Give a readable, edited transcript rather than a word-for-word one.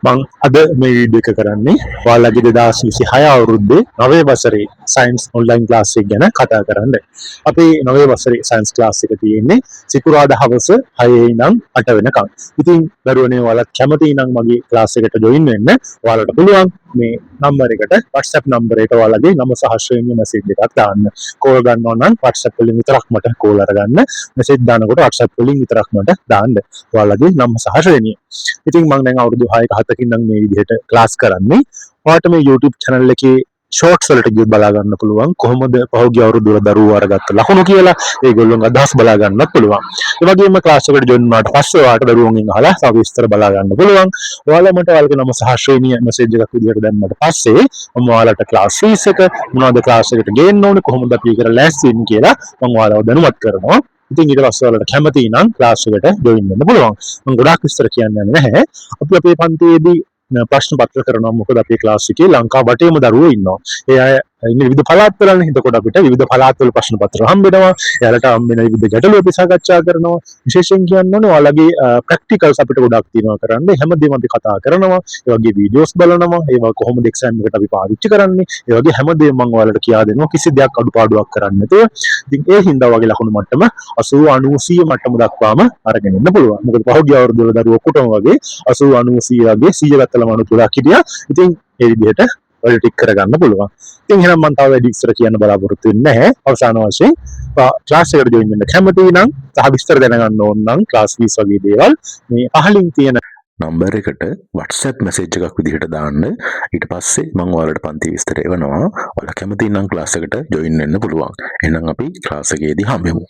මං අද මේ වීඩියෝ එක කරන්නේ ඔයාලගේ 2026 අවුරුද්දේ 9 වසරේ සයන්ස් ඔන්ලයින් ක්ලාස් එක ගැන කතා කරන්න. අපේ 9 වසරේ සයන්ස් ක්ලාස් එක තියෙන්නේ සිකුරාදා හවස 6 ඉඳන් 8 වෙනකම්. ඉතින් දරුවනේ ඔයාලත් කැමති නම් මගේ ක්ලාස් එකට ජොයින් වෙන්න ඔයාලට පුළුවන් මේ නම්බර් එකට WhatsApp නම්බර් එකට ඔයාලගේ නම සහ ශ්‍රේණිය මැසේජ් එකක් දාන්න. කෝල් ගන්නවා නම් WhatsApp වලින් විතරක් මට කෝල් අරගන්න. මැසේජ් දානකොට WhatsApp වලින් විතරක් මට දාන්න. ඔයාලගේ නම සහ ශ්‍රේණිය. ඉතින් මම දැන් අවුරුදු 6ක 7කින් නම් මේ විදිහට ක්ලාස් කරන්නේ. ඔයාලට මේ YouTube channel එකේ ෂෝට්ස් වලට ගියොත් බලා ගන්න පුළුවන් කොහොමද පහුගිය අවුරුදු වල දරුවෝ අරගත්ත ලකුණු කියලා. ඒගොල්ලෝගේ අදහස් බලා ගන්නත් පුළුවන්. ඒ වගේම ක්ලාස් එකට ජොයින් වුණාට පස්සේ ඔයාලට දරුවන්ගෙන් අහලා තව විස්තර බලා ගන්න පුළුවන්. ඔයාලා මට ඔයාලගේ නම සහ ශ්‍රේණිය මැසේජ් එකක් විදිහට දැම්මට පස්සේ මම ඔයාලට ක්ලාස් ෆීස් එක මොනවද ක්ලාස් එකට ගේන්න ඕනේ කොහොමද අපි ඒකට ලෑස්ති වෙන්නේ කියලා මම ඔයාලව දැනුවත් කරනවා. ඉතින් ඊට පස්සේ ඔයාලට කැමති නම් ක්ලාස් එකට ජොයින් වෙන්න පුළුවන්. මම ගොඩාක් විස්තර කියන්නේ නැහැ. අපි අපේ පන්තියේදී ප්‍රශ්න පත්‍ර කරනවා. මොකද අපේ ක්ලාස් එකේ ලංකාව වටේම දරුවෝ ඉන්නවා. ඒ අය ඉන්නේ විවිධ පළාත්වලනේ. එතකොට අපිට විවිධ පළාත්වල ප්‍රශ්න පත්‍ර හම්බ වෙනවා. එයාලට හම්බ වෙන විවිධ ගැටලු අපි සාකච්ඡා කරනවා. විශේෂයෙන් කියන්න ඕනේ ඔයාලගේ ප්‍රැක්ටිකල්ස් අපිට ගොඩක් තියෙනවා කරන්න. හැමදේම අපි කතා කරනවා. ඒ වගේ වීඩියෝස් බලනවා. ඒවා කොහොමද එක්සෑම් එකට අපි පාවිච්චි කරන්නේ. ඒ වගේ හැමදේම මම ඔයාලට කියා දෙනවා. කිසි දෙයක් අඩුපාඩුවක් කරන්නේ නැතුව. ඉතින් ඒ හින්දා වගේ ලකුණු මට්ටම 80 90 මට්ටම දක්වාම අරගෙන ඉන්න පුළුවන්. මොකද පහුගිය අවුරුදු වල දරුවෝ ඔක්කොටම වගේ 80 90 වගේ 100 ගත්තලම 93ක් හිටියා. ඉතින් ඒ විදිහට ඔය ටික කරගන්න පුළුවන්. ඉතින් එහෙනම් මම තව වැඩි විස්තර කියන්න බලාපොරොත්තු වෙන්නේ නැහැ. අවසාන වශයෙන් ක්ලාස් එකට ජොයින් වෙන්න කැමති නම් සහ විස්තර දැනගන්න ඕන නම් ක්ලාස් ෆීස් වගේ දේවල් මේ පහලින් තියෙන නම්බර් එකට WhatsApp මැසේජ් එකක් විදිහට දාන්න. ඊට පස්සේ මම ඔයාලට පන්ති විස්තර එවනවා. ඔයාලා කැමති නම් ක්ලාස් එකට ජොයින් වෙන්න පුළුවන්. එහෙනම් අපි ක්ලාස් එකේදී හම්බෙමු.